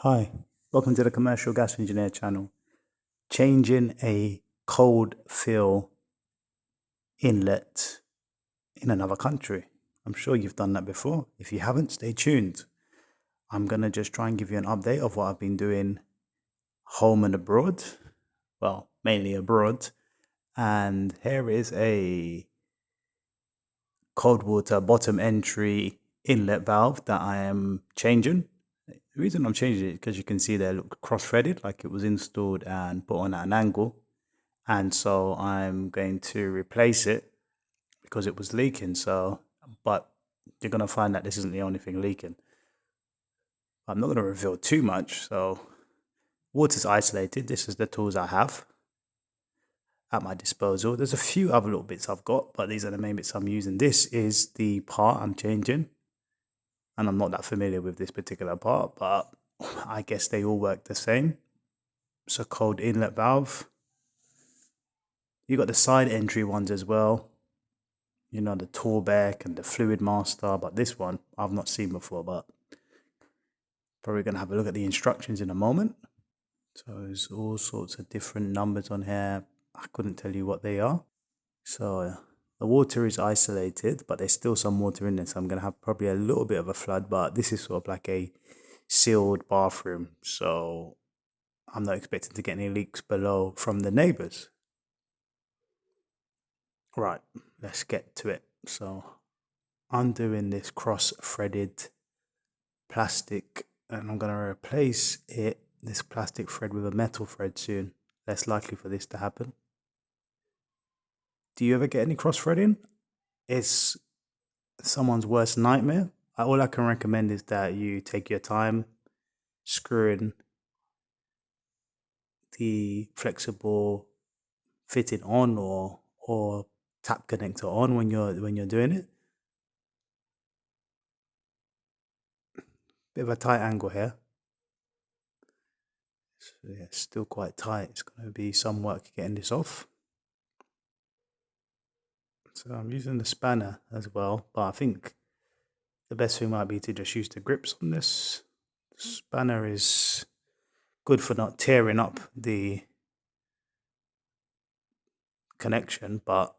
Hi, welcome to the Commercial Gas Engineer channel. Changing a cold fill inlet in another country. I'm sure you've done that before. If you haven't, stay tuned. I'm going to just try and give you an update of what I've been doing home and abroad. Well, mainly abroad. And here is a cold water bottom entry inlet valve that I am changing. The reason I'm changing it is because you can see they look cross-threaded, like it was installed and put on at an angle. And so I'm going to replace it because it was leaking. But you're going to find that this isn't the only thing leaking. I'm not going to reveal too much. So water's isolated. This is the tools I have at my disposal. There's a few other little bits I've got, but these are the main bits I'm using. This is the part I'm changing. And I'm not that familiar with this particular part, but I guess they all work the same. So cold inlet valve. You got the side entry ones as well. You know, the Torbeck and the Fluid Master, but this one I've not seen before, but probably going to have a look at the instructions in a moment. So there's all sorts of different numbers on here. I couldn't tell you what they are. So the water is isolated, but there's still some water in there. So I'm going to have probably a little bit of a flood, but this is sort of like a sealed bathroom. So I'm not expecting to get any leaks below from the neighbors. Right, let's get to it. So I'm doing this cross-threaded plastic and I'm going to replace this plastic thread with a metal thread soon. Less likely for this to happen. Do you ever get any cross-threading? It's someone's worst nightmare. All I can recommend is that you take your time screwing the flexible fitting on or tap connector on when you're doing it. Bit of a tight angle here. So yeah, it's still quite tight. It's going to be some work getting this off. So I'm using the spanner as well, but I think the best thing might be to just use the grips on this. The spanner is good for not tearing up the connection, but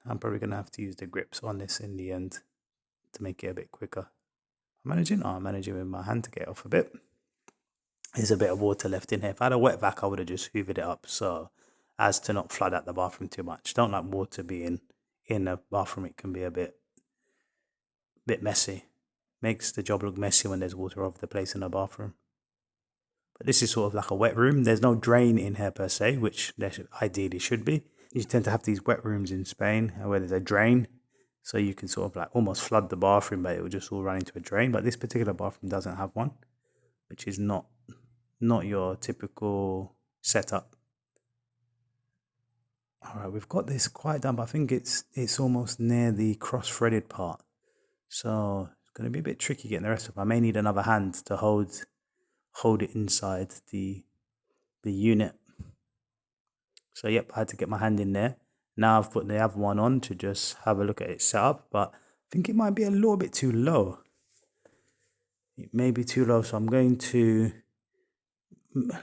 I'm probably going to have to use the grips on this in the end to make it a bit quicker. I'm managing with my hand to get off a bit. There's a bit of water left in here. If I had a wet vac, I would have just hoovered it up so as to not flood out the bathroom too much. Don't like water being in a bathroom. It can be a bit messy. Makes the job look messy when there's water all over the place in a bathroom. But this is sort of like a wet room. There's no drain in here per se, which there ideally should be. You tend to have these wet rooms in Spain where there's a drain. So you can sort of like almost flood the bathroom, but it will just all run into a drain. But this particular bathroom doesn't have one, which is not your typical setup. All right, we've got this quite done, but I think it's almost near the cross-threaded part. So it's going to be a bit tricky getting the rest of it. I may need another hand to hold it inside the unit. So yep, I had to get my hand in there. Now I've put the other one on to just have a look at its setup, but I think it might be a little bit too low. It may be too low, so I'm going to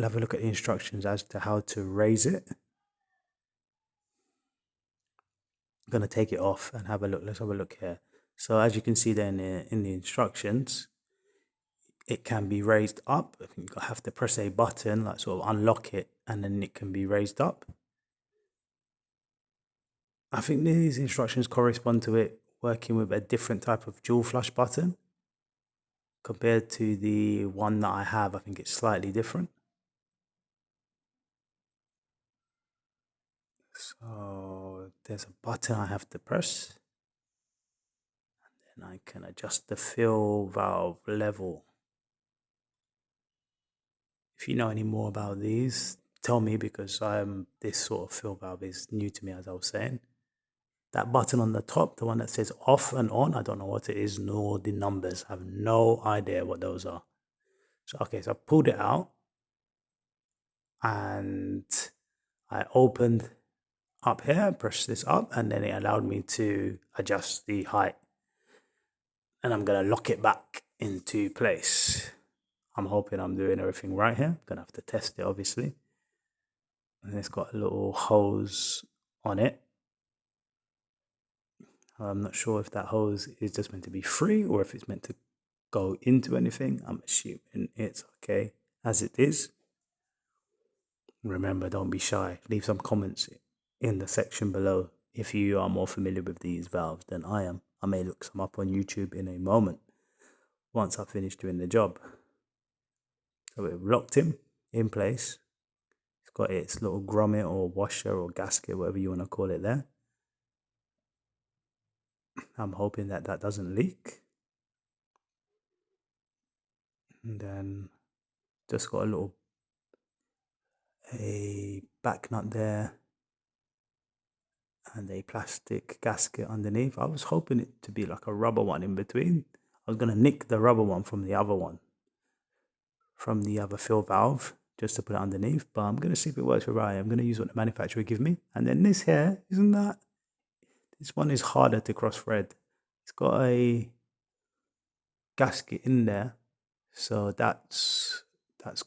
have a look at the instructions as to how to raise it. I'm going to take it off and have a look. Let's have a look here. So as you can see there in the instructions, it can be raised up. I think you have to press a button, like sort of unlock it, and then it can be raised up. I think these instructions correspond to it working with a different type of dual flush button. Compared to the one that I have, I think it's slightly different. So there's a button I have to press. And then I can adjust the fill valve level. If you know any more about these, tell me, because this sort of fill valve is new to me, as I was saying. That button on the top, the one that says off and on, I don't know what it is, nor the numbers. I have no idea what those are. So, okay, so I pulled it out and I opened up here, press this up, and then it allowed me to adjust the height. And I'm going to lock it back into place. I'm hoping I'm doing everything right here. I'm going to have to test it, obviously. And it's got a little hose on it. I'm not sure if that hose is just meant to be free or if it's meant to go into anything. I'm assuming it's okay as it is. Remember, don't be shy. Leave some comments in the section below if you are more familiar with these valves than I am. I may look some up on YouTube in a moment once I finish doing the job. So we've locked him in place. It's got its little grommet or washer or gasket, whatever you want to call it there. I'm hoping that that doesn't leak. And then just got a back nut there and a plastic gasket underneath. I was hoping it to be like a rubber one in between. I was going to nick the rubber one from the other one, from the other fill valve, just to put it underneath. But I'm going to see if it works right. I'm going to use what the manufacturer give me. And then this here, this one is harder to cross thread. It's got a gasket in there, so that's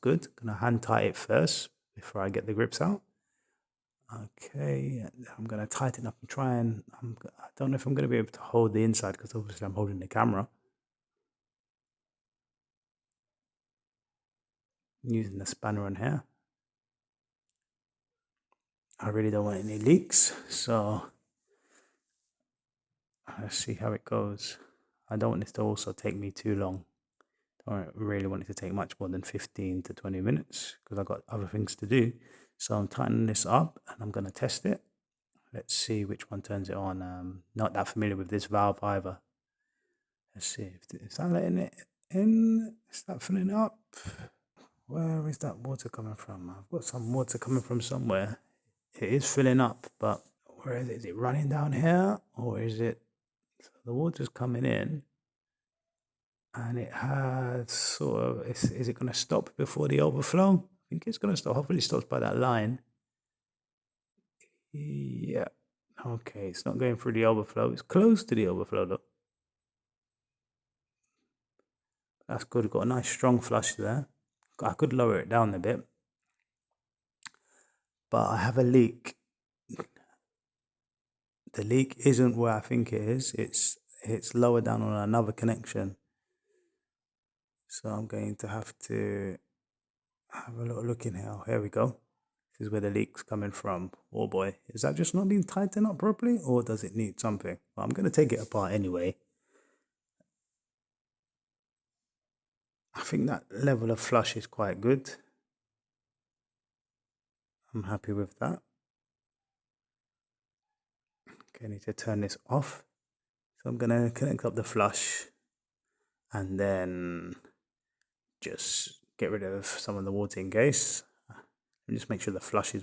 good. I'm going to hand tight it first before I get the grips out. Okay, I'm going to tighten up and try and, I don't know if I'm going to be able to hold the inside because obviously I'm holding the camera. I'm using the spanner on here. I really don't want any leaks, so let's see how it goes. I don't want this to also take me too long. I don't really want it to take much more than 15 to 20 minutes because I've got other things to do. So I'm tightening this up and I'm going to test it. Let's see which one turns it on. Not that familiar with this valve either. Let's see. Is that letting it in? Is that filling up? Where is that water coming from? I've got some water coming from somewhere. It is filling up, but where is it? Is it running down here? Or is it... So the water's coming in. And it has sort of... Is it going to stop before the overflow? I think it's going to stop. Hopefully it stops by that line. Yeah. Okay, it's not going through the overflow. It's close to the overflow though. That's good. Got a nice strong flush there. I could lower it down a bit. But I have a leak. The leak isn't where I think it is. It's lower down on another connection. So I'm going to have to have a little look in here. Here we go. This is where the leak's coming from. Oh boy. Is that just not being tightened up properly? Or does it need something? Well, I'm going to take it apart anyway. I think that level of flush is quite good. I'm happy with that. Okay, I need to turn this off. So I'm going to connect up the flush and then just get rid of some of the water in case. And just make sure the flush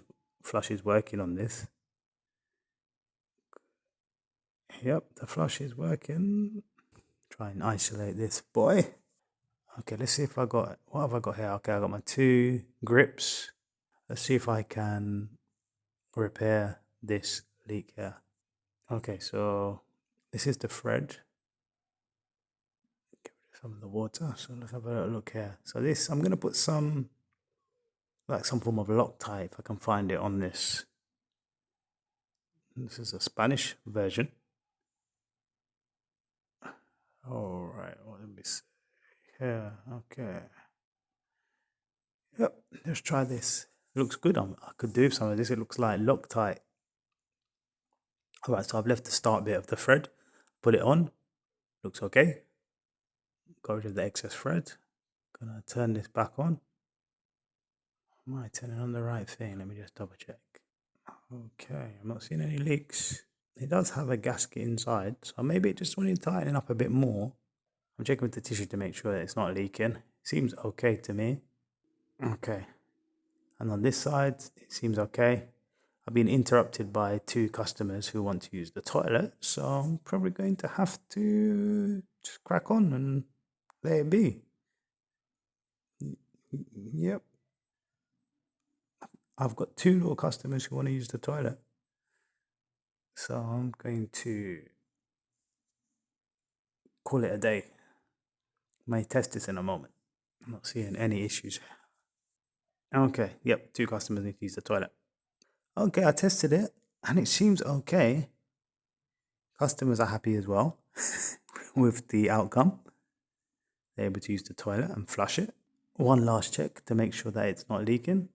is working on this. Yep, the flush is working. Try and isolate this boy. Okay, let's see if what have I got here? Okay, I got my 2 grips. Let's see if I can repair this leak here. Okay, so this is the thread. Get rid of some of the water. So let's have a little look here. So this, I'm going to put some form of Loctite if I can find it on this. This is a Spanish version. All right, well, let me see here. Okay. Yep, let's try this. It looks good. I could do some of this. It looks like Loctite. All right, so I've left the start bit of the thread. Put it on. Looks okay. Got rid of the excess thread. Gonna turn this back on. Am I turning on the right thing? Let me just double check. Okay, I'm not seeing any leaks. It does have a gasket inside, so maybe it just wanted tightening up a bit more. I'm checking with the tissue to make sure that it's not leaking. Seems okay to me. Okay. And on this side, it seems okay. I've been interrupted by 2 customers who want to use the toilet, so I'm probably going to have to just crack on and let it be. Yep. I've got 2 little customers who want to use the toilet. So I'm going to call it a day. May test this in a moment. I'm not seeing any issues. Okay, yep, 2 customers need to use the toilet. Okay, I tested it and it seems okay. Customers are happy as well with the outcome. They're able to use the toilet and flush it. One last check to make sure that it's not leaking.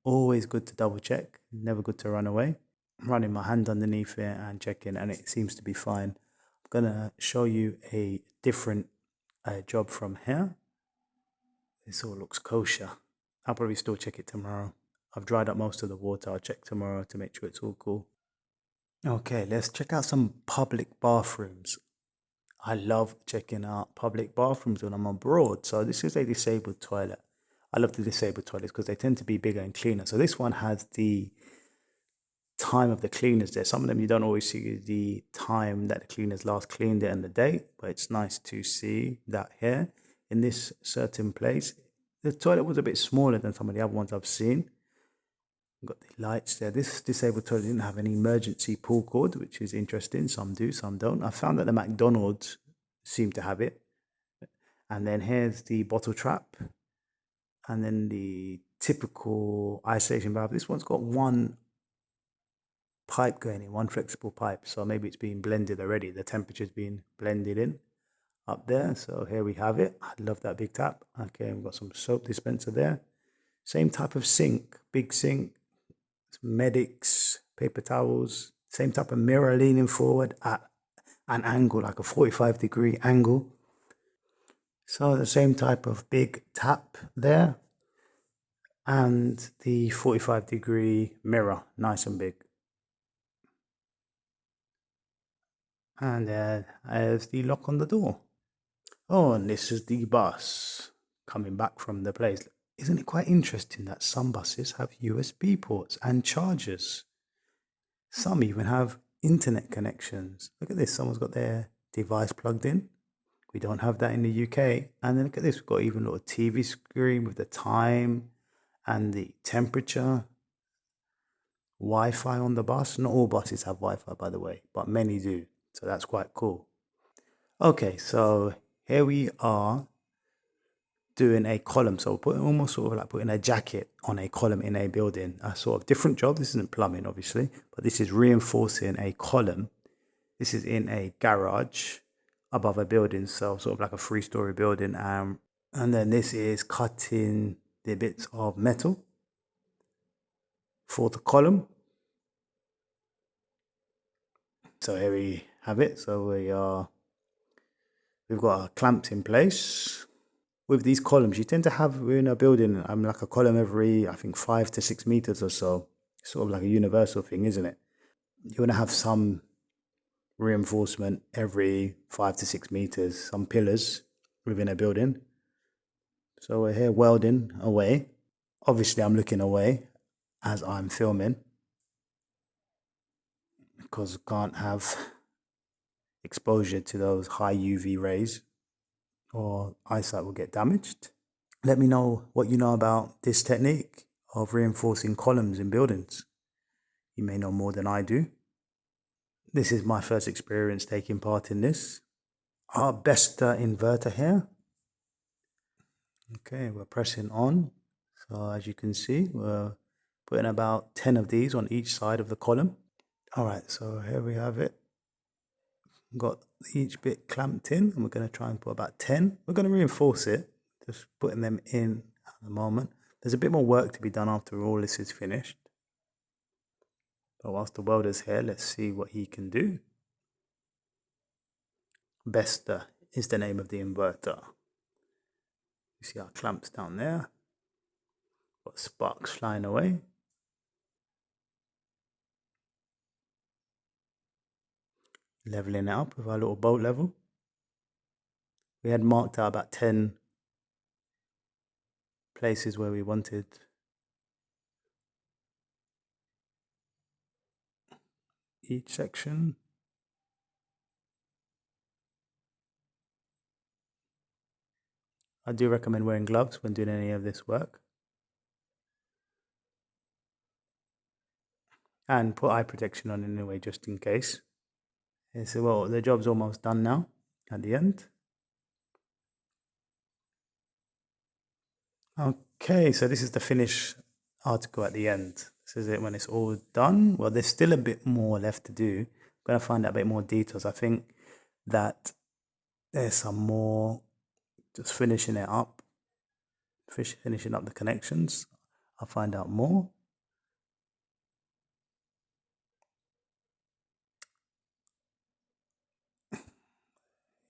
Always good to double check, never good to run away. I'm running my hand underneath it and checking, and it seems to be fine. I'm gonna show you a different job from here. This all looks kosher. I'll probably still check it tomorrow. I've dried up most of the water. I'll check tomorrow to make sure it's all cool. Okay, let's check out some public bathrooms. I love checking out public bathrooms when I'm abroad. So this is a disabled toilet. I love the disabled toilets because they tend to be bigger and cleaner. So this one has the time of the cleaners there. Some of them you don't always see the time that the cleaners last cleaned it and the date, but it's nice to see that here in this certain place. The toilet was a bit smaller than some of the other ones I've seen. Got the lights there. This disabled toilet didn't have an emergency pull cord, which is interesting. Some do, some don't. I found that the McDonald's seem to have it. And then here's the bottle trap. And then the typical isolation valve. This one's got one pipe going in, one flexible pipe. So maybe it's being blended already. The temperature's being blended in up there. So here we have it. I love that big tap. Okay, we've got some soap dispenser there. Same type of sink, big sink, medics, paper towels, same type of mirror leaning forward at an angle, like a 45-degree angle. So the same type of big tap there. And the 45-degree mirror, nice and big. And there's the lock on the door. Oh, and this is the bus coming back from the place. Isn't it quite interesting that some buses have USB ports and chargers? Some even have internet connections. Look at this, someone's got their device plugged in. We don't have that in the UK. And then look at this, we've got even a little TV screen with the time and the temperature. Wi-Fi on the bus. Not all buses have Wi-Fi, by the way, but many do. So that's quite cool. Okay, so here we are doing a column. So putting almost sort of like putting a jacket on a column in a building. A sort of different job. This isn't plumbing, obviously, but this is reinforcing a column. This is in a garage above a building, so sort of like a 3-story building. And then this is cutting the bits of metal for the column. So here we have it. So we've got our clamps in place. With these columns, you tend to have in a building, like a column every, I think, 5 to 6 meters or so. Sort of like a universal thing, isn't it? You want to have some reinforcement every 5 to 6 meters, some pillars within a building. So we're here welding away. Obviously, I'm looking away as I'm filming because I can't have exposure to those high UV rays or eyesight will get damaged. Let me know what you know about this technique of reinforcing columns in buildings. You may know more than I do. This is my first experience taking part in this. Our best inverter here. Okay, we're pressing on. So as you can see, we're putting about 10 of these on each side of the column. All right, so here we have it. Got each bit clamped in, and we're going to try and put about 10. We're going to reinforce it, just putting them in at the moment. There's a bit more work to be done after all this is finished. But whilst the welder's here, let's see what he can do. Besta is the name of the inverter. You see our clamps down there. Got sparks flying away. Leveling it up with our little bolt level. We had marked out about 10 places where we wanted each section. I do recommend wearing gloves when doing any of this work. And put eye protection on anyway, just in case. Okay, so well, the job's almost done now at the end. Okay, so this is the finished article at the end. This is it when it's all done. Well, there's still a bit more left to do. I'm going to find out a bit more details. I think that there's some more, just finishing it up, finishing up the connections. I'll find out more.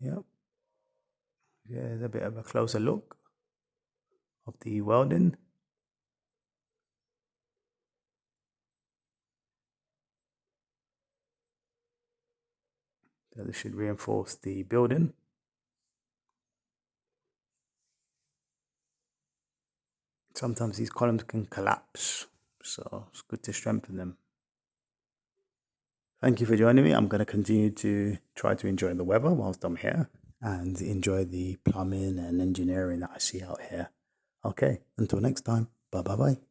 Yep. Here's a bit of a closer look of the welding. So this should reinforce the building. Sometimes these columns can collapse, so it's good to strengthen them. Thank you for joining me. I'm going to continue to try to enjoy the weather whilst I'm here and enjoy the plumbing and engineering that I see out here. Okay, until next time. Bye bye bye.